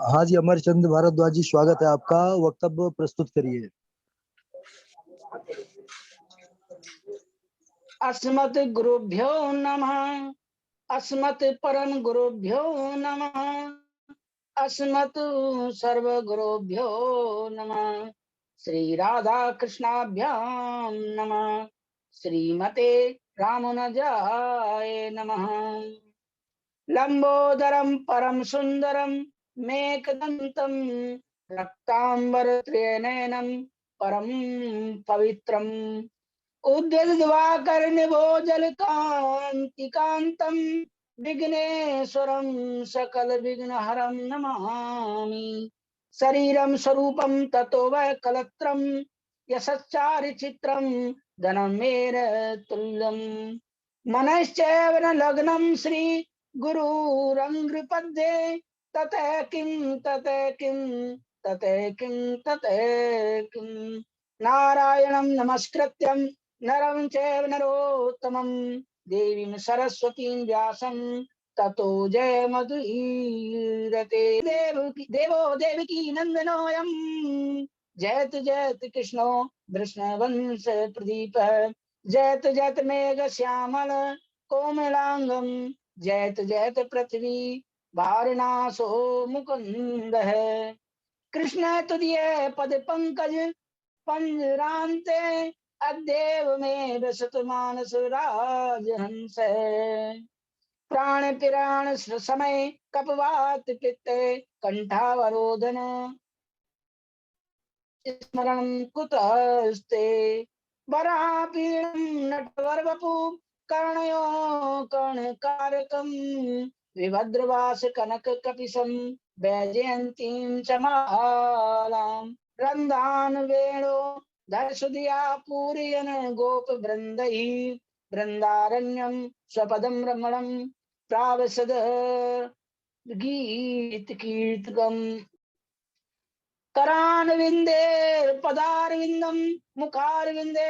हाँ जी, अमरचंद भारद्वाज जी, स्वागत है आपका। वक्तव्य प्रस्तुत करिए। अस्मत् गुरुभ्यो नमः। अस्मत् परम गुरुभ्यो नमः। अस्मत् सर्व गुरुभ्यो नमः। श्री राधा कृष्णाभ्यां नमः। श्रीमते रामानुजाय नमः। लंबोदरम परम सुंदरम मेघदंतम रक्तांबर त्रिनयनम परम पवित्रम उद्यद्वाकर निभोजल कांति कांतम विघ्नेश्वरम सकल विघ्नहरम नमामि। शरीरम स्वरूपम ततो वै कलत्रम यशच्चारि चित्रम धनम मेर तुल्यम मनश्चैव न लग्नं श्री गुरुरंघ्रिपद्ये ततः किं ततः किं ततः किं ततः किं नारायणं नमस्कृत्यं नरं चैव नरोत्तमं देवीं सरस्वतीं व्यासं ततो जयमुदीरते। देवो देवकी नंदनोऽयं जयतु जयतु कृष्णो वृष्णवंश प्रदीपः। जयतु जयतु मेघ श्यामल कोमलांगम जयतु जयतु पृथ्वी वारणासो मुकुंद है। कृष्ण तुदीय पद पंकज पंजरांते अद्देव में रसत मानस राजहंस। प्राण पिराण समय कपवात पित्त कंठावरोधन स्मरण कुतस्ते। वरापीडं नटवरवपु कर्णयो कर्णकारकं विभद्रवास कनक कपिशं वैजयन्तीं चमालां रन्दान वेणो धर्षुधिया पूरयन गोप वृन्दैः वृन्दारण्यं स्वपदं रमणं प्रावसद गीत कीर्तकम्। करानविंदे पदारविंदम मुखारविंदे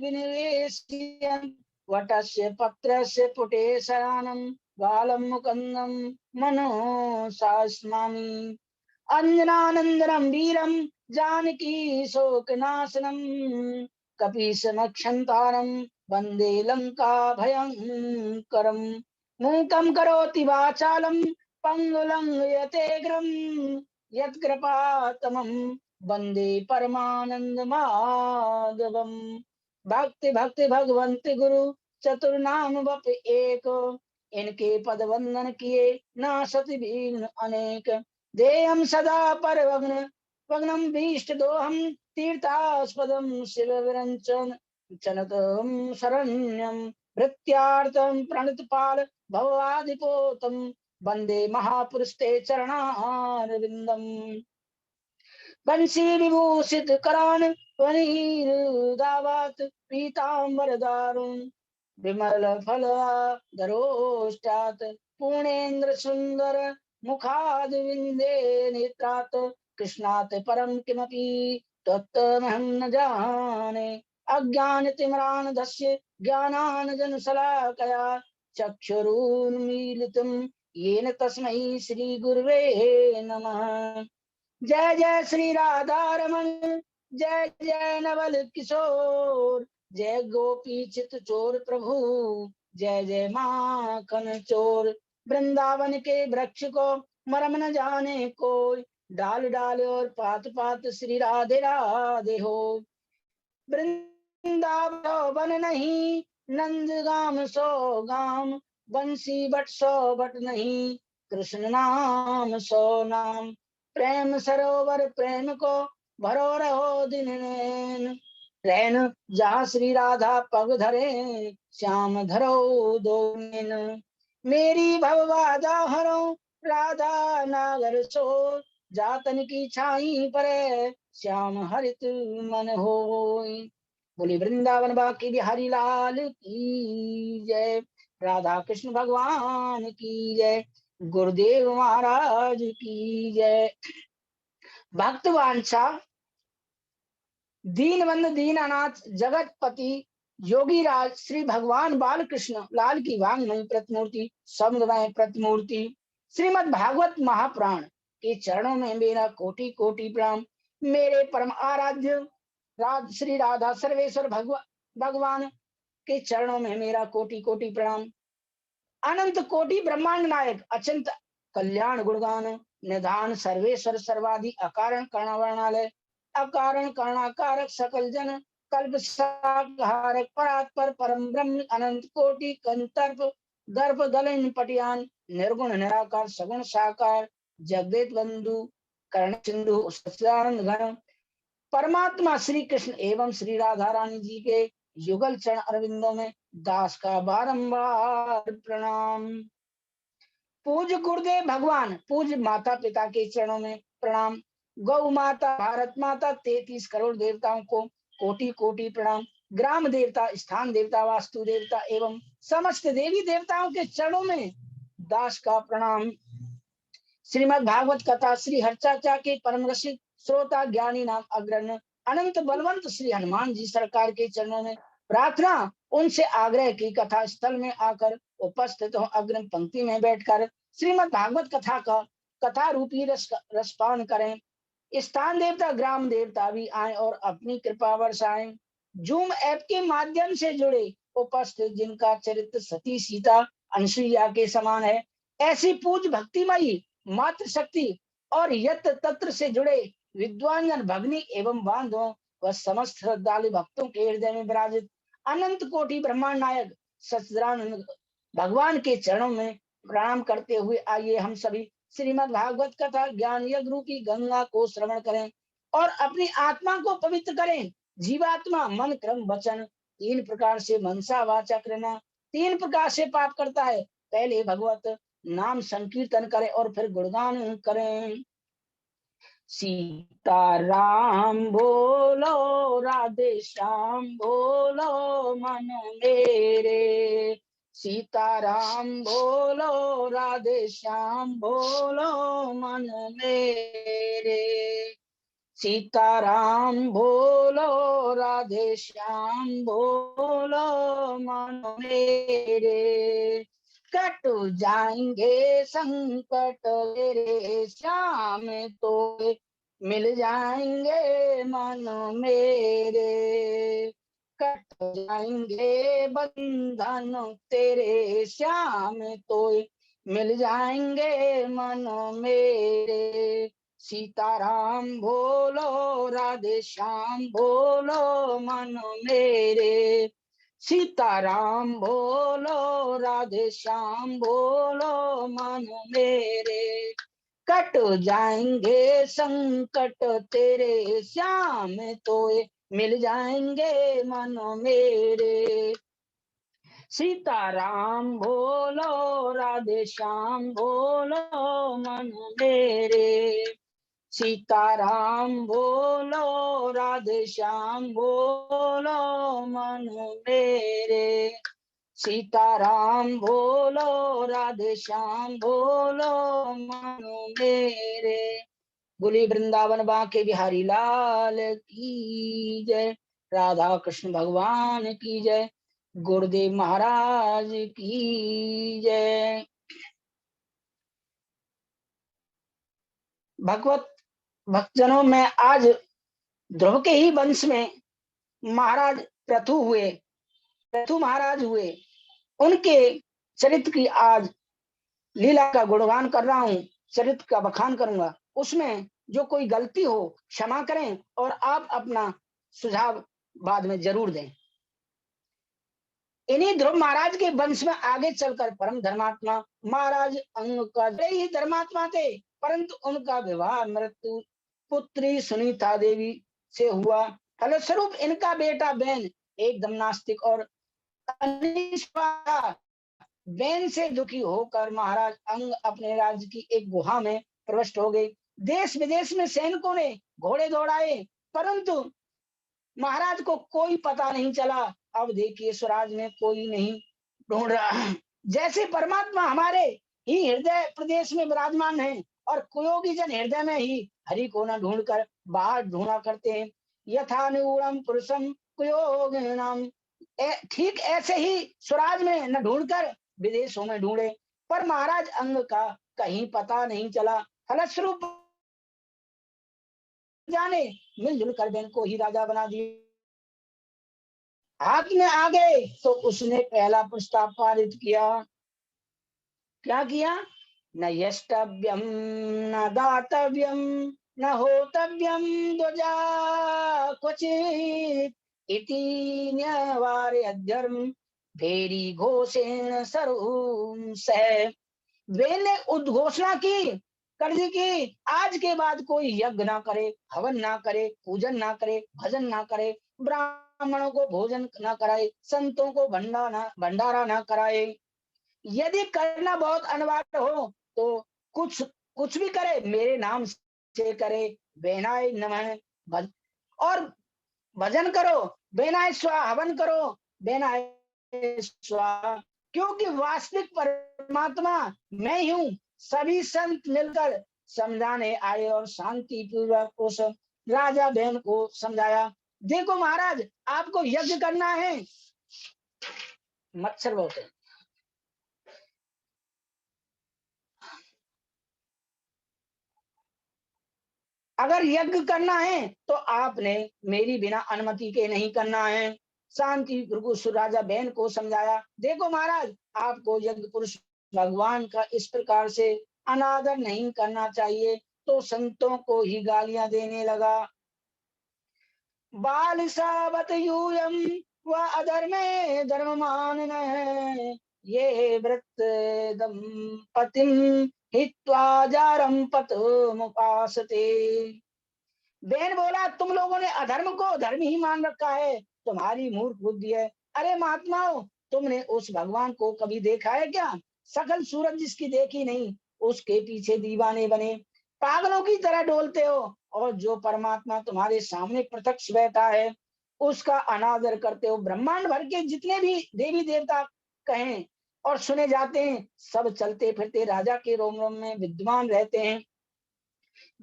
विनिवेश्य वटस्य पत्रस्य पुटे शयानं बालं मुकुन्दं मनोसास्मामि। अंजनानंदनं वीरं जानकी शोकनाशनं कपीशमक्षन्तारं वन्दे लंका भयंकरं। मूकं करोति वाचालं पंगुलं यतेग्रं यत्कृपातमं वन्दे परमानंद माधवम। भक्ति भक्ति भगवंत गुरु चतुर्नाम बप एक इनके पद वंदन किए नासत विघ्न अनेक। देयम सदा परवग्न वग्नम भीष्ट दोहम तीर्थास्पदम शिव विरंचन चनतम शरण्यम भृत्यार्थम प्रणतपाल भवादिपोतम वंदे महापुरुषते चरणारविंदम। बंसी विभूषित करान वनीदावात पीतांबर दारुण विमल फलधरोष्टात् पूर्णेन्द्र सुंदर मुखाद विंदे नेत्रात् कृष्णात् परम किमपि तत्तमहं न जाने। अज्ञान तिमिरान धस्य ज्ञानानजन शलाकया चक्षुरुन्मीलितं येन तस्मै श्री गुरुवे नमः। जय जय श्री राधा रमण जय जय नवल किशोर जय गोपी चित चोर प्रभु जय जय माखन चोर। वृंदावन के वृक्ष को मरम न जाने कोई डाल डाल और पात पात श्री राधे राधे हो। वृंदावन नहीं नंद गाम सो गाम बंसी बट सो बट नहीं कृष्ण नाम सो नाम। प्रेम सरोवर प्रेम को भरो रहो दिन नैन रैन जहाँ श्री राधा पग धरे श्याम धरो दो नैन। मेरी भवबाधा हरो राधा नागर सो जातन की छाई पर श्याम हरित मन होय। बोली वृंदावन बाकी बिहारी लाल की जय। राधा कृष्ण भगवान की जय। गुरुदेव महाराज की जय। भक्तवांछा दीनबंधु दीनानाथ जगतपति योगी राज श्री भगवान बाल कृष्ण लाल की वांगमयी प्रतिमूर्ति शब्दमय प्रतिमूर्ति श्रीमद् भागवत महापुराण के चरणों में मेरा कोटि कोटि प्रणाम। मेरे परम आराध्य श्री राधा सर्वेश्वर भगवान के चरणों में मेरा कोटि कोटि प्रणाम। अनंत कोटि ब्रह्मांड नायक अचिंत कल्याण गुणगान निधान सर्वेश्वर सर्वाधि अकारण कर्णावर्णालय अकारण कर्णाकारक सकल जन कल्प साकारक परात्पर परम ब्रह्म अनंत कोटि कंतर्प गर्भ गलन पटियान निर्गुण निराकार सगुण साकार जगदेव बंधु कर्ण सिंधु सच्चिदानंद घन परमात्मा श्री कृष्ण एवं श्री राधा रानी जी के युगल चरण अरविंदों में दास का बारंबार प्रणाम। पूज गुरुदेव भगवान, पूज माता पिता के चरणों में प्रणाम। गौ माता, भारत माता, 33 करोड़ देवताओं को कोटि कोटि प्रणाम। ग्राम देवता, स्थान देवता, वास्तु देवता एवं समस्त देवी देवताओं के चरणों में दास का प्रणाम। श्रीमद् भागवत कथा श्री हरचाचा के परम रसिक श्रोता ज्ञानी नाम अग्रण्य अनंत बलवंत श्री हनुमान जी सरकार के चरणों में प्रार्थना, उनसे आग्रह की कथा स्थल में आकर उपस्थित हो अग्रिम पंक्ति में बैठकर श्रीमद् भागवत कथा का कथा रूपी रसपान करें। स्थान देवता, ग्राम देवता भी आए और अपनी कृपा बरसाएं। जूम ऐप के माध्यम से जुड़े उपस्थित जिनका चरित्र सती सीता अनसुईया के समान है, ऐसी पूज भक्तिमयी मात्र शक्ति और यत्र तत्र से जुड़े विद्वान जन भगनी एवं बांधवों व समस्त श्रद्धालु भक्तों के हृदय में विराजित अनंत कोटि ब्रह्मांड नायक सच्चिदानंद भगवान के चरणों में प्रणाम करते हुए आइए हम सभी श्रीमद् भागवत कथा ज्ञान यज्ञ रूपी गंगा को श्रवण करें और अपनी आत्मा को पवित्र करें। जीवात्मा मन क्रम वचन 3 प्रकार से मनसा वाचा करना 3 प्रकार से पाप करता है। पहले भगवत नाम संकीर्तन करें और फिर गुणगान करें। सीताराम बोलो, राधे श्याम बोलो मन मेरे। सीताराम बोलो, राधे श्याम बोलो मन मेरे। सीताराम बोलो, राधे श्याम बोलो मन मेरे। कट जाएंगे संकट तेरे श्याम तो मिल जाएंगे मन मेरे। कट जाएंगे बंधन तेरे श्याम तो मिल जाएंगे मन मेरे। सीताराम बोलो, राधे श्याम बोलो मन मेरे। सीताराम बोलो, राधे श्याम बोलो मन मेरे। कट जाएंगे संकट तेरे श्याम तो मिल जाएंगे मन मेरे। सीताराम बोलो, राधे श्याम बोलो मन मेरे। सीताराम बोलो, राधे श्याम बोलो मन मेरे। सीताराम बोलो, राधे श्याम बोलो मन मेरे। बोली वृंदावन बांके बिहारी लाल की जय। राधा कृष्ण भगवान की जय। गुरुदेव महाराज की जय। भगवत भक्तजनों में आज ध्रुव के ही वंश में महाराज पृथु महाराज हुए, उनके चरित्र की आज लीला का गुणगान कर रहा हूँ, चरित्र का बखान करूंगा। उसमें जो कोई गलती हो क्षमा करें और आप अपना सुझाव बाद में जरूर दें। इन्हीं ध्रुव महाराज के वंश में आगे चलकर परम धर्मात्मा महाराज अंग का ही धर्मात्मा थे, परंतु उनका विवाह मृत्यु पुत्री सुनीता देवी से हुआ। फलस्वरूप इनका बेटा बैन एकदम नास्तिक और बैन से दुखी होकर महाराज अंग अपने राज्य की एक गुहा में प्रविष्ट हो गए। देश विदेश में सैनिकों ने घोड़े दौड़ाए, परंतु महाराज को कोई पता नहीं चला। अब देखिए स्वराज में कोई नहीं ढूंढ रहा। जैसे परमात्मा हमारे ही हृदय प्रदेश में विराजमान है और कुयोगी जन हृदय में ही हरि को न ढूंढ कर बाहर ढूंढा करते हैं। यथा निगूढ़म पुरुषम कुयोगिनाम, ठीक ऐसे ही स्वराज में न ढूंढकर विदेशों में ढूंढे, पर महाराज अंग का कहीं पता नहीं चला। फलस्वरूप जाने मिलजुल कर बहन को ही राजा बना दिया। हाथ में आ गए तो उसने पहला प्रस्ताव पारित किया। क्या किया? न यष्टव्यम न दातव्यम न होतव्यम द्वजा क्वचित इति न्यवार्य धर्म भेरी घोषेण सर्वं सह। वे ने उद्घोषणा की, कर दी कि आज के बाद कोई यज्ञ ना करे, हवन ना करे, पूजन ना करे, भजन ना करे, ब्राह्मणों को भोजन ना कराए, संतों को भंडारा ना कराए। यदि करना बहुत अनिवार्य हो तो कुछ कुछ भी करे, मेरे नाम से करे, बेनाय नमः और भजन करो, बेनाय स्वा, हवन करो, बेनाय स्वा, क्योंकि वास्तविक परमात्मा मैं ही हूँ। सभी संत मिलकर समझाने आए और शांति पूर्वक उस राजा बहन को समझाया। देखो महाराज, आपको यज्ञ करना है। मच्छर बहुत है। अगर यज्ञ करना है तो आपने मेरी बिना अनुमति के नहीं करना है। शांति पूर्वक राजा बहन को समझाया। देखो महाराज, आपको यज्ञ पुरुष भगवान का इस प्रकार से अनादर नहीं करना चाहिए। तो संतों को ही गालियां देने लगा। बाल सावत यूयम व अधर्मे धर्ममान ये व्रत दंपतिम हित्वा जारम पतमुपासते। बेन बोला, तुम लोगों ने अधर्म को धर्म ही मान रखा है, तुम्हारी मूर्ख बुद्धि है। अरे महात्माओं, तुमने उस भगवान को कभी देखा है क्या? सकल सूरज जिसकी देखी नहीं, उसके पीछे दीवाने बने पागलों की तरह डोलते हो, और जो परमात्मा तुम्हारे सामने प्रत्यक्ष बैठा है उसका अनादर करते हो। ब्रह्मांड भर के जितने भी देवी देवता कहें और सुने जाते हैं, सब चलते फिरते राजा के रोम रोम में विद्यमान रहते हैं।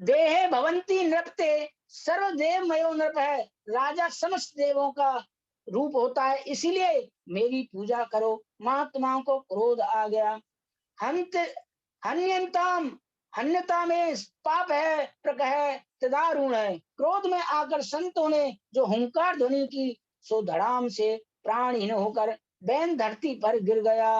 देहे भवंती नृपते सर्वदेव मयो नृप है। राजा समस्त देवों का रूप होता है, इसीलिए मेरी पूजा करो। महात्माओं को क्रोध आ गया। हंत हन्यंताम हन्यता में पाप है, प्रकह तदारुण है। क्रोध में आकर संतों ने जो हुंकार ध्वनि की, सो धड़ाम से प्राणहीन होकर बैन धरती पर गिर गया।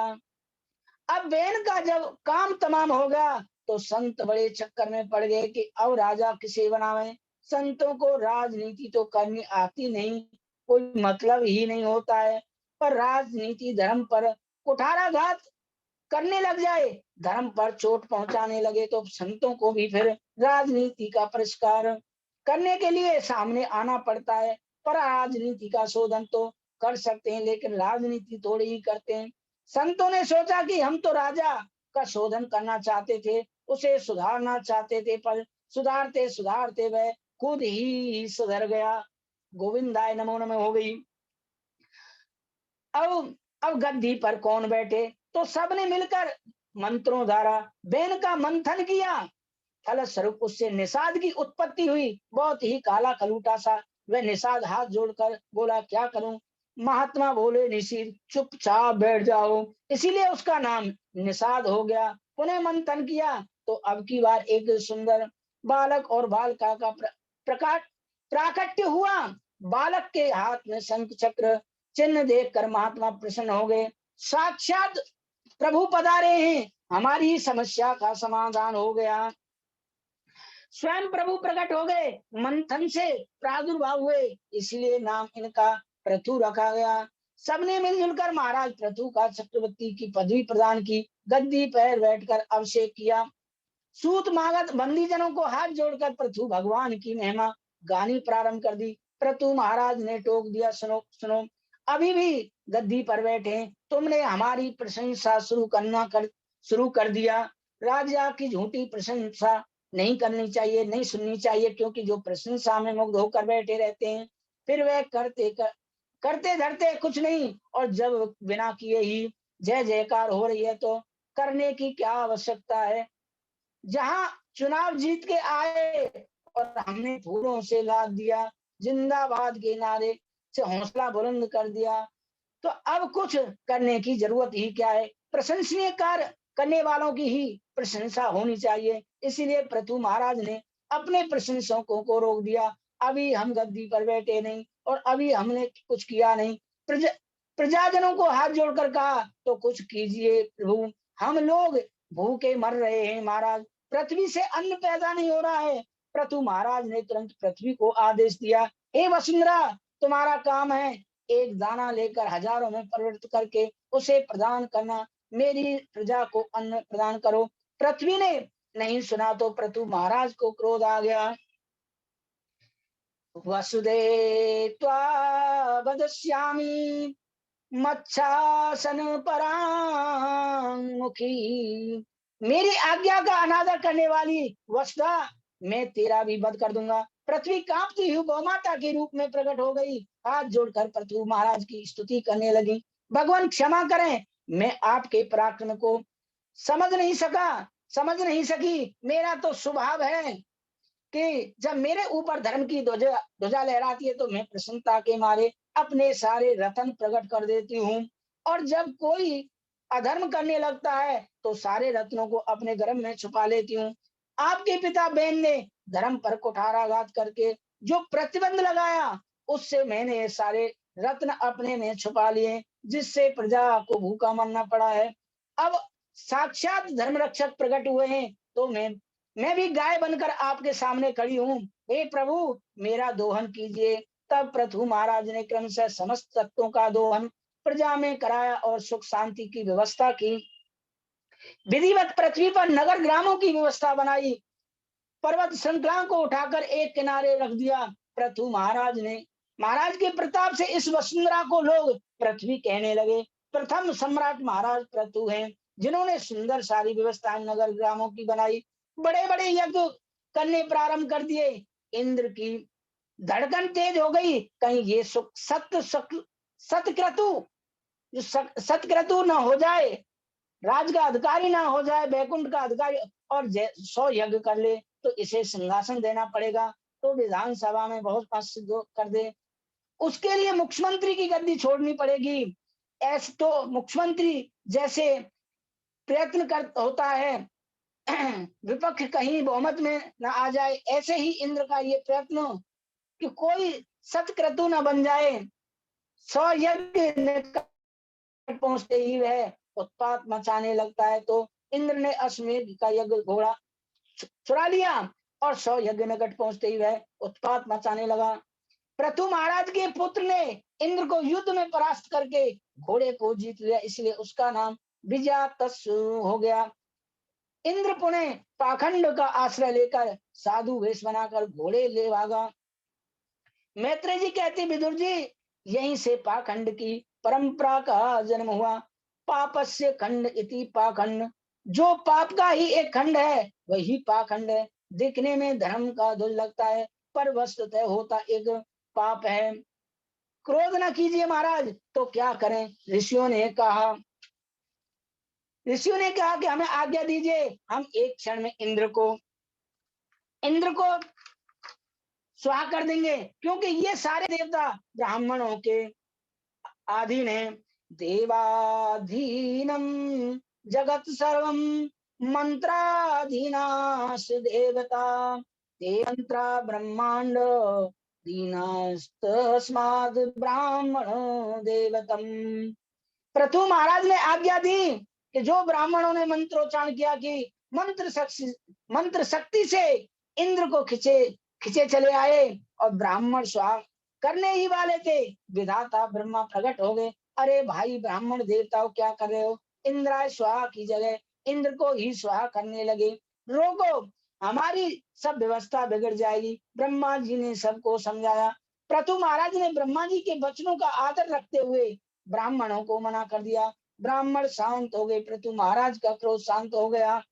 अब बैन का जब काम तमाम हो गया तो संत बड़े चक्कर में पड़ गए कि अब राजा किसे बनावे। संतों को राजनीति तो करनी आती नहीं, कोई मतलब ही नहीं होता है। पर राजनीति धर्म पर कुठाराघात करने लग जाए, धर्म पर चोट पहुंचाने लगे, तो संतों को भी फिर राजनीति का परिष्कार करने के लिए सामने आना पड़ता है। पर राजनीति का शोधन तो कर सकते हैं, लेकिन राजनीति थोड़ी ही करते हैं। संतों ने सोचा कि हम तो राजा का शोधन करना चाहते थे, उसे सुधारना चाहते थे, पर सुधारते सुधारते वह खुद ही सुधर गया। गोविंदाय नमो नमः हो गई। अब गद्दी पर कौन बैठे? तो सबने मिलकर मंत्रों द्वारा बैन का मंथन किया। फलस्वरूप उससे निषाद की उत्पत्ति हुई। बहुत ही काला कलूटा सा वह निषाद हाथ जोड़कर बोला, क्या करूं? महात्मा बोले, निषीद चुपचाप बैठ जाओ। इसीलिए उसका नाम निषाद हो गया। पुनः मंथन किया तो अब की बार एक सुंदर बालक और बालिका का प्रकाट प्राकट्य हुआ। बालक के हाथ में शंख चक्र चिन्ह देखकर महात्मा प्रसन्न हो गए। साक्षात प्रभु पधारे हैं, हमारी समस्या का समाधान हो गया। स्वयं प्रभु प्रकट हो गए, मंथन से प्रादुर्भाव हुए, इसलिए नाम इनका पृथु रखा गया। सबने मिलजुल कर महाराज पृथु का चक्रवर्ती की पदवी प्रदान की। गद्दी पर बैठकर अभिषेक किया। सूत मागत बंदी जनों को हाथ जोड़कर पृथु भगवान की महिमा गानी प्रारंभ कर दी। पृथु महाराज ने टोक दिया, सुनो सुनो, अभी भी गद्दी पर बैठे, तुमने हमारी प्रशंसा शुरू कर दिया। राजा की झूठी प्रशंसा नहीं करनी चाहिए, नहीं सुननी चाहिए, क्योंकि जो प्रशंसा में मुग्ध होकर बैठे रहते हैं, फिर वह करते धरते कुछ नहीं। और जब बिना किए ही जय जयकार हो रही है तो करने की क्या आवश्यकता है? जहां चुनाव जीत के आए और हमने फूलों से लाद दिया, जिंदाबाद के नारे से हौसला बुलंद कर दिया, तो अब कुछ करने की जरूरत ही क्या है? प्रशंसनीय कार्य करने वालों की ही प्रशंसा होनी चाहिए। इसीलिए पृथु महाराज ने अपने प्रशंसकों को रोक दिया। अभी हम गद्दी पर बैठे नहीं और अभी हमने कुछ किया नहीं। प्रजाजनों को हाथ जोड़कर कहा, तो कुछ कीजिए प्रभु, हम लोग भूखे मर रहे हैं महाराज, पृथ्वी से अन्न पैदा नहीं हो रहा है। पृथु महाराज ने तुरंत पृथ्वी को आदेश दिया, हे वसुंधरा, तुम्हारा काम है एक दाना लेकर हजारों में परिवर्तित करके उसे प्रदान करना, मेरी प्रजा को अन्न प्रदान करो। पृथ्वी ने नहीं सुना तो पृथु महाराज को क्रोध आ गया। वसुदेत्वा वदस्यामि मच्छासन परांमुखी, मेरी आज्ञा का अनादर करने वाली वसुधा, मैं तेरा भी वध कर दूंगा। पृथ्वी कांपती हुई गौमाता के रूप में प्रकट हो गई, हाथ जोड़कर पृथु महाराज की स्तुति करने लगी। भगवान क्षमा करें, मैं आपके पराक्रम को समझ नहीं सकी। मेरा तो स्वभाव है कि जब मेरे ऊपर धर्म की ध्वजा लहराती है तो मैं प्रसन्नता के मारे अपने सारे रतन प्रकट कर देती हूँ, और जब कोई अधर्म करने लगता है तो सारे रत्नों को अपने गर्भ में छुपा लेती हूँ। आपके पिता बहन ने धर्म पर कुठाराघात करके जो प्रतिबंध लगाया, उससे मैंने ये सारे रत्न अपने में छुपा लिए, जिससे प्रजा को भूखा मरना पड़ा है। अब साक्षात धर्म रक्षक प्रकट हुए हैं, तो मैं भी गाय बनकर आपके सामने खड़ी हूँ। हे प्रभु, मेरा दोहन कीजिए। तब पृथु महाराज ने क्रमशः समस्त तत्वों का दोहन प्रजा में कराया और सुख शांति की व्यवस्था की। विधिवत पृथ्वी पर नगर ग्रामों की व्यवस्था बनाई। पर्वत श्रृंखला को उठाकर एक किनारे रख दिया। पृथु महाराज के प्रताप से इस वसुंधरा को लोग पृथ्वी कहने लगे। प्रथम सम्राट महाराज पृथु हैं, जिन्होंने सुंदर सारी व्यवस्था नगर ग्रामों की बनाई। बड़े बड़े यज्ञ करने प्रारंभ कर दिए। इंद्र की धड़कन तेज हो गई, कहीं ये सतक्रतु सतक्रतु न हो जाए, राज का अधिकारी ना हो जाए, बैकुंठ का अधिकारी, और 100 यज्ञ कर ले तो इसे सिंहासन देना पड़ेगा, तो विधानसभा में बहुत मत सिद्ध कर दे, उसके लिए मुख्यमंत्री की गद्दी छोड़नी पड़ेगी। ऐसे तो मुख्यमंत्री जैसे प्रयत्न कर होता है विपक्ष कहीं बहुमत में न आ जाए, ऐसे ही इंद्र का ये प्रयत्न कि कोई सतक्रतु न बन जाए। 100 यज्ञ पहुंचते ही वह उत्पात मचाने लगता है, तो इंद्र ने अश्वमेध का यज्ञ घोड़ा चुरा लिया और 100 यज्ञ निकट पहुंचते ही वह उत्पात मचाने लगा। पृथु महाराज के पुत्र ने इंद्र को युद्ध में परास्त करके घोड़े को जीत लिया, इसलिए उसका नाम विजयातस्सु हो गया। इंद्र पुणे पाखंड का आश्रय लेकर साधु वेश बनाकर घोड़े ले भागा। मैत्रेय जी कहते, विदुर जी, यहीं से पाखंड की परंपरा का जन्म हुआ। पापस्य खंड इति पाखंड, जो पाप का ही एक खंड है वही पाखंड है। दिखने में धर्म का ध्वज लगता है, पर वस्तुतः होता एक पाप है। क्रोध न कीजिए महाराज, तो क्या करें। ऋषियों ने कहा कि हमें आज्ञा दीजिए, हम एक क्षण में इंद्र को स्वाहा कर देंगे, क्योंकि ये सारे देवता ब्राह्मणों के अधीन है। देवाधीनम जगत सर्वम मंत्राधीनास देवता, देवंत्रा ब्रह्मांड दीनास्तस्माद् ब्राह्मण देवतम। पृथु महाराज ने आज्ञा दी कि जो ब्राह्मणों ने मंत्रोच्चारण किया कि मंत्र शक्ति से इंद्र को खिंचे चले आए, और ब्राह्मण स्वाहा करने ही वाले थे, विधाता ब्रह्मा प्रकट हो गए। अरे भाई ब्राह्मण देवताओं, क्या कर रहे हो। इंद्राय स्वाहा की जगह इंद्र को ही स्वाहा करने लगे। रोको, हमारी सब व्यवस्था बिगड़ जाएगी। ब्रह्मा जी ने सबको समझाया। पृथु महाराज ने ब्रह्मा जी के वचनों का आदर रखते हुए ब्राह्मणों को मना कर दिया। ब्राह्मण शांत हो गए, पृथु महाराज का क्रोध शांत हो गया।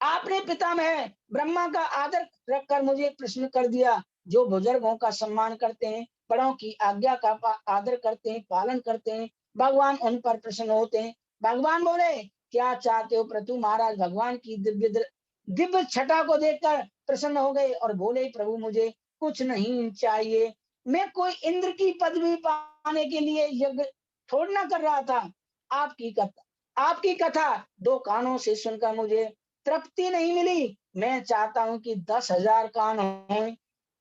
आपने पितामह ब्रह्मा का आदर रखकर मुझे प्रश्न कर दिया। जो बुजुर्गों का सम्मान करते हैं, बड़ों की आज्ञा का आदर करते हैं, पालन करते हैं, भगवान उन पर प्रसन्न होते हैं। भगवान बोले, क्या चाहते हो। पृथु महाराज भगवान की दिव्य छटा को देखकर प्रसन्न हो गए और बोले, प्रभु मुझे कुछ नहीं चाहिए, मैं कोई इंद्र की पदवी पाने के लिए यज्ञ थोड़ा ना कर रहा था। आपकी कथा 2 कानों से सुनकर मुझे तृप्ति नहीं मिली। मैं चाहता हूँ कि 10,000 कान हों,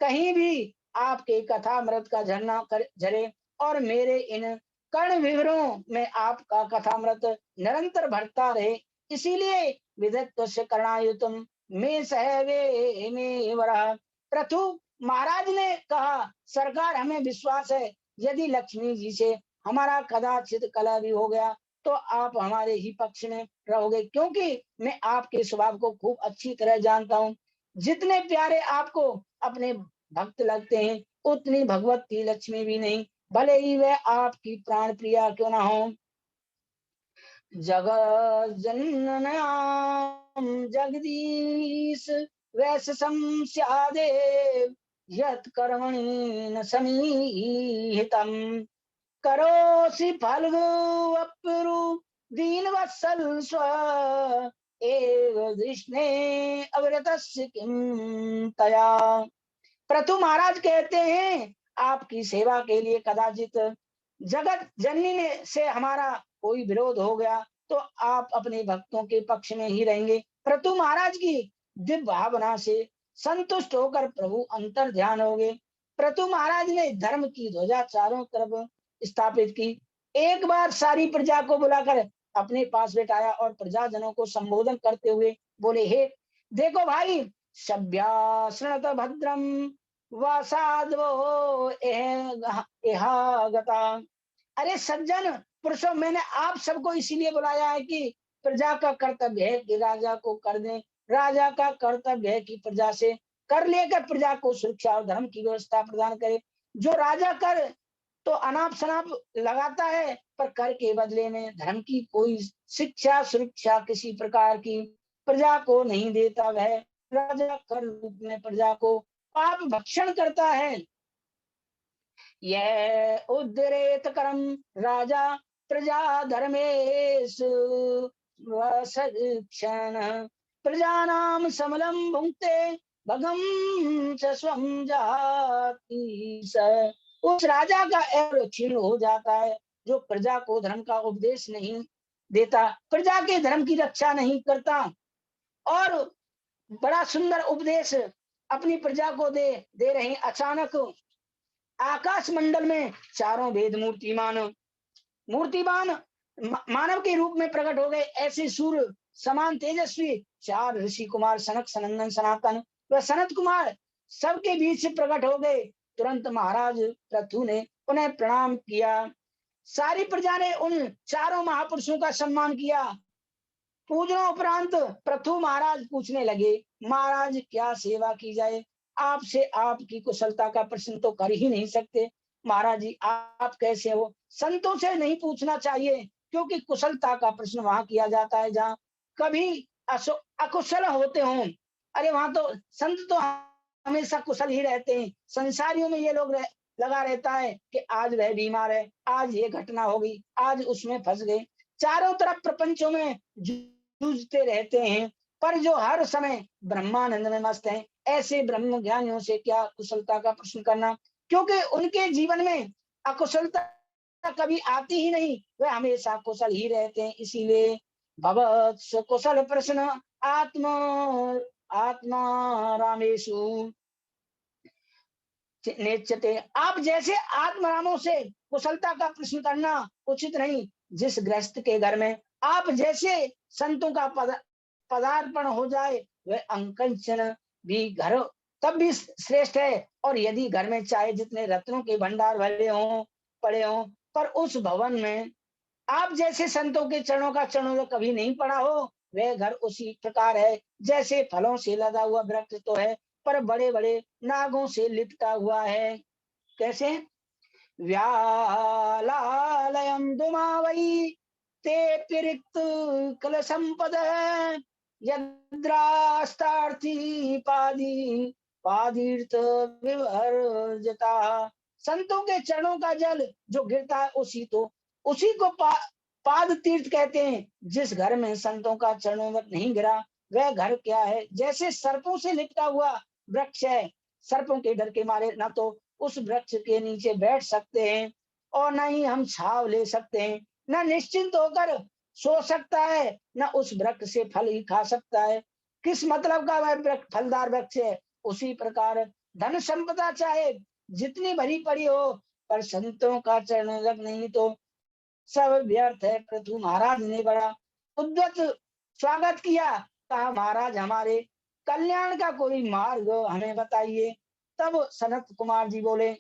कहीं भी आपके कथामृत का झरना झरे और मेरे इन कर्ण विवरों में आपका कथामृत निरंतर भरता रहे। इसीलिए विदत्वस्य करणायुतम में सहवे में वरः। प्रथु महाराज ने कहा, सरकार हमें विश्वास है, यदि लक्ष्मी जी से हमारा कदाचित कलह भी हो गया तो आप हमारे ही पक्ष में रहोगे, क्योंकि मैं आपके स्वभाव को खूब अच्छी तरह जानता हूँ। जितने प्यारे आपको अपने भक्त लगते हैं, उतनी भगवती लक्ष्मी भी नहीं, भले ही वह आपकी प्राण प्रिया क्यों ना हो। जगत जननाम जगदीश वैस संस्यादेव यत् कर्मणि न समीहितम करोसि फल्गु अप्रु दीन वत्सल स्व एव दृष्णे अवरतस्य किम तया। प्रथु महाराज कहते हैं, आपकी सेवा के लिए कदाचित जगत जननी ने से हमारा कोई विरोध हो गया तो आप अपने भक्तों के पक्ष में ही रहेंगे। प्रथु महाराज की दिव्य भावना से संतुष्ट होकर प्रभु अंतर ध्यान हो गए। प्रथु महाराज ने धर्म की ध्वजा चारों तरफ स्थापित की। एक बार सारी प्रजा को बुलाकर अपने पास बैठाया और प्रजाजनों को संबोधन करते हुए बोले, हे देखो भाई, सभ्या शृणत भद्रम वसाधवो गता। अरे सज्जन पुरुषों, मैंने आप सबको इसीलिए बुलाया है कि प्रजा का कर्तव्य है कि राजा को कर दें, राजा का कर्तव्य है कि प्रजा से कर लेकर प्रजा को सुरक्षा और धर्म की व्यवस्था प्रदान करे। जो राजा कर तो अनाप शनाप लगाता है, पर कर के बदले में धर्म की कोई शिक्षा सुरक्षा किसी प्रकार की प्रजा को नहीं देता। वह राजा कर रूप में प्रजा को पाप भक्षण करता है। यह उद्धरेत करम राजा प्रजा धर्मेषु वसक्षण प्रजानाम समलम भुंक्ते भगम च स्वम जाति स। उस राजा का ऐश्वर्य क्षीण हो जाता है जो प्रजा को धर्म का उपदेश नहीं देता, प्रजा के धर्म की रक्षा नहीं करता और बड़ा सुंदर उपदेश अपनी प्रजा को दे रहे। अचानक आकाश मंडल में चारों वेद मूर्तिमान मानव के रूप में प्रकट हो गए। ऐसे सूर्य समान तेजस्वी 4 ऋषि कुमार सनक सनंदन सनातन व सनत कुमार सबके बीच से प्रकट हो गए। तुरंत महाराज पृथु ने उन्हें प्रणाम किया। सारी प्रजा ने उन चारों महापुरुषों का सम्मान किया। पूजनों उपरांत पृथु महाराज पूछने लगे, महाराज क्या सेवा की जाए? आपसे आपकी कुशलता का प्रश्न तो कर ही नहीं सकते। महाराज जी आप कैसे हो? संतों से नहीं पूछना चाहिए, क्योंकि कुशलता का प्रश्न वहां किया जाता है जहाँ कभी अकुशल होते हों। अरे वहां तो संत तो हमेशा कुशल ही रहते हैं। संसारियों में ये लोग लगा रहता है कि आज वह बीमार है, आज ये घटना होगी, आज उसमें फंस गए। चारों तरफ प्रपंचों में जूझते रहते हैं, पर जो हर समय ब्रह्मानंद में मस्त हैं, ऐसे ब्रह्म ज्ञानियों से क्या कुशलता का प्रश्न करना, क्योंकि उनके जीवन में अकुशलता कभी आती ही नहीं, वे हमेशा कुशल ही रहते हैं। इसीलिए भगवत कुशल प्रश्न आत्मा रामेशु नेच्यते। आप जैसे आत्मरामों से कुशलता का प्रश्न करना उचित नहीं। जिस गृहस्थ के घर में आप जैसे संतों का पदार्पण हो जाए, वह अंकंचन भी घर तब भी श्रेष्ठ है। और यदि घर में चाहे जितने रत्नों के भंडार भरे हों पड़े हों, पर उस भवन में आप जैसे संतों के चरणों का चरणों कभी नहीं पड़ा हो, वह घर उसी प्रकार है जैसे फलों से लदा हुआ वृक्ष तो है, पर बड़े बड़े नागों से लिपटा हुआ है। कैसे? व्यालालयम दुमावई ते पिरिक्त कल संपद यद्रास्तार्थी पादीर्थ विवर्जता। संतों के चरणों का जल जो गिरता है उसी को पाद तीर्थ कहते हैं। जिस घर में संतों का चरणों नहीं गिरा, वह घर क्या है? जैसे सर्पों से लिपटा हुआ वृक्ष है। सर्पों के डर के मारे न तो उस वृक्ष के नीचे बैठ सकते हैं और न ही हम छाव ले सकते हैं, न निश्चिंत होकर सो सकता है, न उस वृक्ष से फल ही खा सकता है। किस मतलब का वह वृक्ष फलदार वृक्ष है। उसी प्रकार धन संपदा चाहे जितनी भरी पड़ी हो, पर संतों का चरण लग नहीं तो सब व्यर्थ है। पृथु महाराज ने बड़ा उद्यत स्वागत किया। कहा, महाराज हमारे कल्याण का कोई मार्ग हमें बताइए। तब सनत कुमार जी बोले,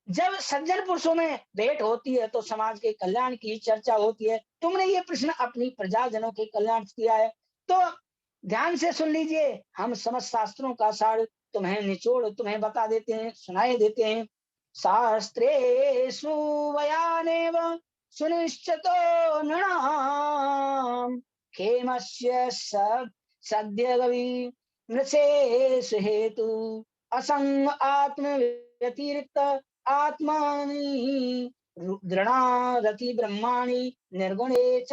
जब सज्जन पुरुषों में भेंट होती है तो समाज के कल्याण की चर्चा होती है। तुमने ये प्रश्न अपनी प्रजाजनों के कल्याण किया है, तो ध्यान से सुन लीजिए। हम समस्त शास्त्रों का सार तुम्हें निचोड़ तुम्हें बता देते हैं, सुनाए देते हैं। शास्त्रेषु वयानेव सुनिश्चितो नृणाम् क्षेमस्य सद्य गवि नृषेषु हेतु असंग आत्म व्यतिरिक्त आत्मानि दृढ़ारति ब्रह्माणि निर्गुणे च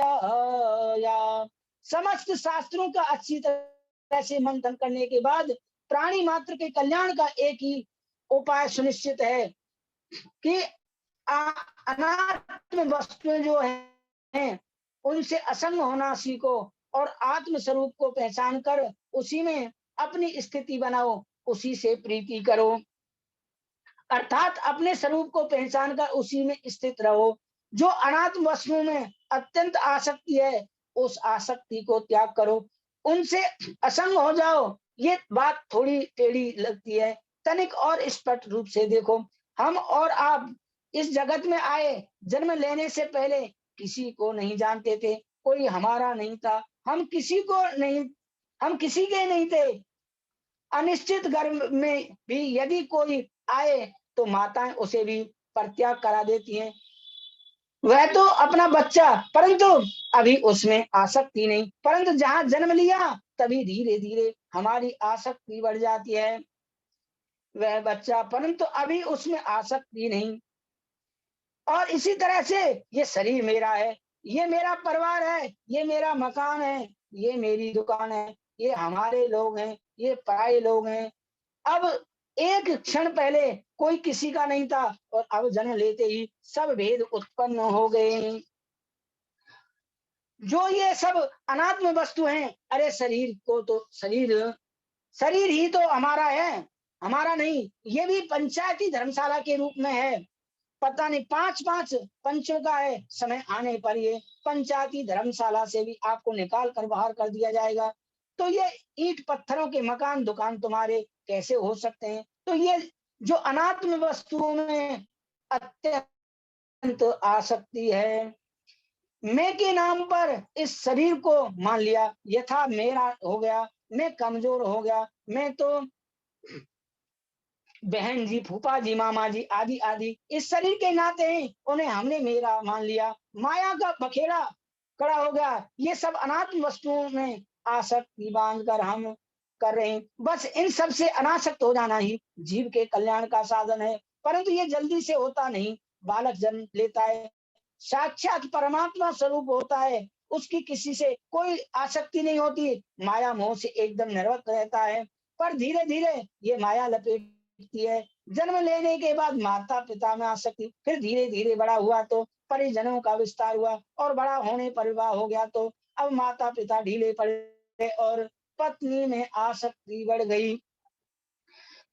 या। समस्त शास्त्रों का अच्छी तरह से मंथन करने के बाद प्राणी मात्र के कल्याण का एक ही उपाय सुनिश्चित है कि अनात्म वस्तुएं जो हैं उनसे असंग होना सीखो और आत्म स्वरूप को पहचान कर उसी में अपनी स्थिति बनाओ, उसी से प्रीति करो। अर्थात अपने स्वरूप को पहचान कर उसी में स्थित रहो। जो अनात्म वस्तुओं में अत्यंत आसक्ति है, उस आसक्ति को त्याग करो, उनसे असंग हो जाओ। ये बात थोड़ी टेढ़ी लगती है, तनिक और स्पष्ट रूप से देखो। हम और आप इस जगत में आए, जन्म लेने से पहले किसी को नहीं जानते थे, कोई हमारा नहीं था, हम किसी के नहीं थे। अनिश्चित गर्भ में भी यदि कोई आए तो माताएं उसे भी परित्याग करा देती हैं। वह तो अपना बच्चा, परंतु अभी उसमें आसक्ति नहीं। परंतु जहां जन्म लिया तभी धीरे धीरे हमारी आसक्ति बढ़ जाती है। वह बच्चा, परंतु अभी उसमें आसक्ति नहीं। और इसी तरह से ये शरीर मेरा है, ये मेरा परिवार है, ये मेरा मकान है, ये मेरी दुकान है, ये हमारे लोग हैं, ये पराये लोग हैं। अब एक क्षण पहले कोई किसी का नहीं था और अब जन्म लेते ही सब भेद उत्पन्न हो गए। जो ये सब अनात्म वस्तु हैं, अरे शरीर को तो शरीर ही तो हमारा है, हमारा नहीं। ये भी पंचायती धर्मशाला के रूप में है। पता नहीं 5-5 पंचों का है, समय आने पर ये पंचायती धर्मशाला से भी आपको निकाल कर बाहर कर दिया जाएगा। तो ये ईंट पत्थरों के मकान दुकान तुम्हारे कैसे हो सकते हैं। तो ये जो अनात्म वस्तुओं में अत्यंत आसक्ति है, मैं के नाम पर इस शरीर को मान लिया, यथा मेरा हो गया, मैं कमजोर हो गया, मैं तो बहन जी, फूफा जी, मामा जी आदि आदि इस शरीर के नाते हैं, उन्हें हमने मेरा मान लिया। माया का बखेड़ा खड़ा हो गया। ये सब अनात्म वस्तुओं में आसक्ति बांध कर हम कर रहे हैं। बस इन सब से अनासक्त हो जाना ही जीव के कल्याण का साधन है। परंतु ये जल्दी से होता नहीं। बालक जन्म लेता है, साक्षात परमात्मा स्वरूप होता है, उसकी किसी से कोई आसक्ति नहीं होती, माया मोह से एकदम निर्वक्त रहता है। पर धीरे धीरे ये माया लपेटती है। जन्म लेने के बाद माता पिता में आसक्ति, फिर धीरे धीरे बड़ा हुआ तो परिजनों का विस्तार हुआ और बड़ा होने पर विवाह हो गया तो अब माता पिता ढीले पड़े और पत्नी में आसक्ति बढ़ गई।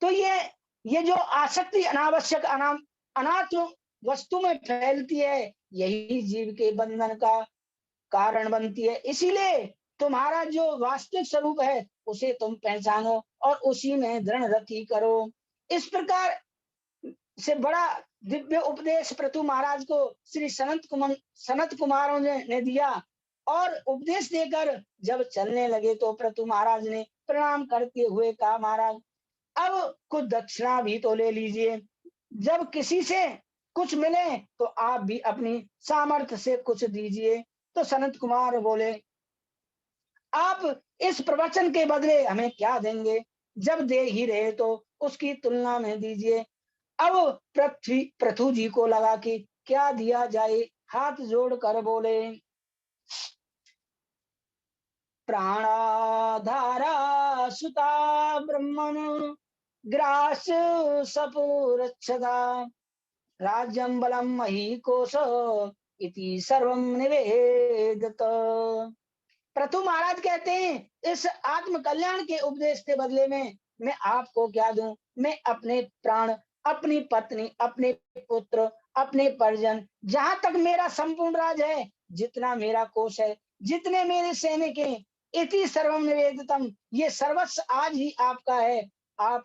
तो ये जो आसक्ति अनावश्यक अनात्म वस्तु में फैलती है, यही जीव के बंधन का कारण बनती है। इसीलिए तुम्हारा जो वास्तविक स्वरूप है उसे तुम पहचानो और उसी में दृढ़ रति करो। इस प्रकार से बड़ा दिव्य उपदेश पृथु महाराज को श्री सनत कुमारों ने दिया। और उपदेश देकर जब चलने लगे तो पृथु महाराज ने प्रणाम करते हुए कहा, महाराज अब कुछ दक्षिणा भी तो ले लीजिए। जब किसी से कुछ मिले तो आप भी अपनी सामर्थ्य से कुछ दीजिए। तो सनत कुमार बोले, आप इस प्रवचन के बदले हमें क्या देंगे? जब दे ही रहे तो उसकी तुलना में दीजिए। अब पृथु जी को लगा कि क्या दिया जाए, हाथ जोड़कर बोले, प्राणाधारा सुता ब्रह्मण ग्रास सपुरच्छदा राज्यम बलम मही कोश इति सर्वम निवेदित। प्रथु महाराज कहते हैं इस आत्म कल्याण के उपदेश के बदले में मैं आपको क्या दूं? मैं अपने प्राण, अपनी पत्नी, अपने पुत्र, अपने परिजन, जहां तक मेरा संपूर्ण राज है, जितना मेरा कोष है, जितने मेरे सैनिक हैं, इति सर्वम निवेदितम, ये सर्वस्व आज ही आपका है, आप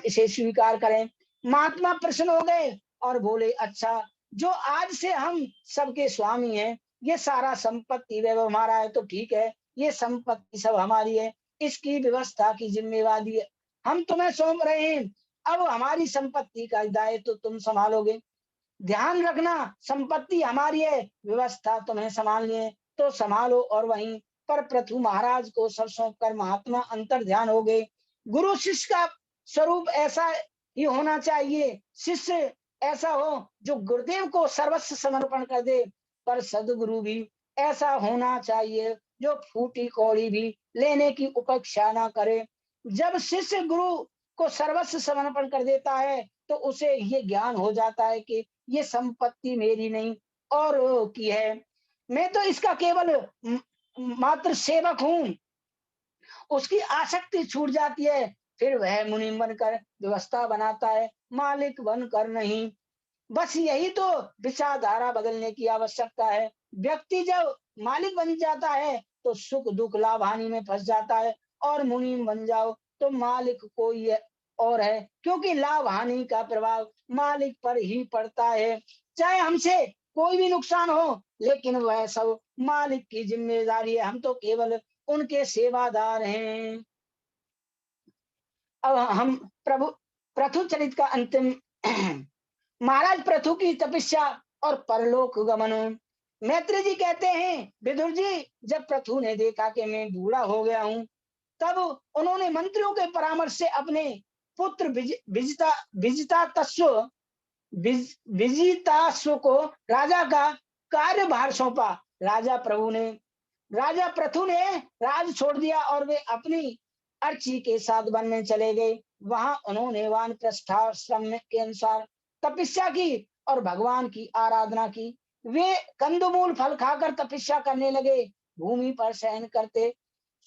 इसे स्वीकार करें। महात्मा प्रसन्न हो गए और बोले, अच्छा, जो आज से हम सबके स्वामी हैं, ये सारा संपत्ति वैभव हमारा है तो ठीक है, ये संपत्ति सब हमारी है, इसकी व्यवस्था की जिम्मेवारी हम तुम्हें सौंप रहे हैं। अब हमारी संपत्ति का दायित्व तो तुम संभालोगे। ध्यान रखना, संपत्ति हमारी है, व्यवस्था तुम्हें संभालनी है तो संभालो। और वहीं पर पृथु महाराज को सब सौंप कर महात्मा अंतर ध्यान हो गए। गुरु शिष्य का स्वरूप ऐसा ही होना चाहिए। शिष्य ऐसा हो जो गुरुदेव को सर्वस्व समर्पण कर दे, पर सदगुरु भी ऐसा होना चाहिए जो फूटी कौड़ी भी लेने की उपेक्षा ना करे। जब शिष्य गुरु को सर्वस्व समर्पण कर देता है तो उसे ये ज्ञान हो जाता है कि ये संपत्ति मेरी नहीं और की है, मैं तो इसका केवल मात्र सेवक हूं। उसकी आसक्ति छूट जाती है, फिर वह मुनि बनकर व्यवस्था बनाता है, मालिक बनकर नहीं। बस यही तो विचारधारा बदलने की आवश्यकता है। व्यक्ति जब मालिक बन जाता है तो सुख दुख लाभ हानि में फंस जाता है, और मुनि बन जाओ तो मालिक कोई और है, क्योंकि लाभ हानि का प्रभाव मालिक पर ही पड़ता है। चाहे हमसे कोई भी नुकसान हो, लेकिन वह सब मालिक की जिम्मेदारी है, हम तो केवल उनके सेवादार हैं। अब हम प्रभु प्रथु चरित का अंतिम महाराज प्रथु की तपस्या और परलोक गमन। मैत्री जी कहते हैं, विदुर जी, जब प्रथु ने देखा कि मैं बूढ़ा हो गया हूं, तब उन्होंने मंत्रियों के परामर्श से अपने पुत्र विजिताश्व को राजा का कार्यभार सौंपा। राजा प्रथु ने राज छोड़ दिया और वे अपनी अर्ची के साथ वन में चले गए। वहां उन्होंने वानप्रस्थाश्रम के अनुसार तपस्या की और भगवान की आराधना की। वे कंदमूल फल खाकर तपस्या करने लगे, भूमि पर शयन करते,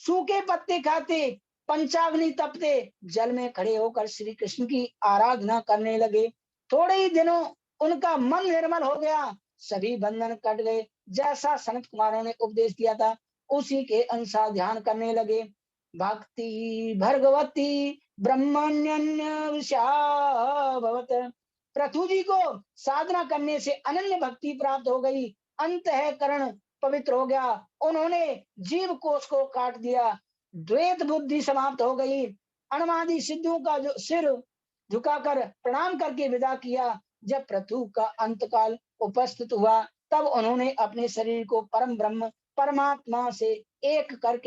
सूखे पत्ते खाते, पंचाग्नि तपते, जल में खड़े होकर श्री कृष्ण की आराधना करने लगे। थोड़े ही दिनों उनका मन निर्मल हो गया, सभी बंधन कट गए। जैसा सनत कुमारों ने उपदेश दिया था उसी के अनुसार ध्यान करने लगे। भक्ति भगवती ब्रह्मण्यन्य विषाभवत। पृथु जी को साधना करने से अनन्य भक्ति प्राप्त हो गई, अंतःकरण पवित्र हो गया, उन्होंने जीव कोष को काट दिया, द्वैत बुद्धि समाप्त हो गई, अणमादि सिद्धों का जो सिर झुकाकर प्रणाम करके विदा किया। जब पृथु का अंतकाल उपस्थित हुआ, तब उन्होंने अपने शरीर को परम ब्रह्म परमात्मा से एक करके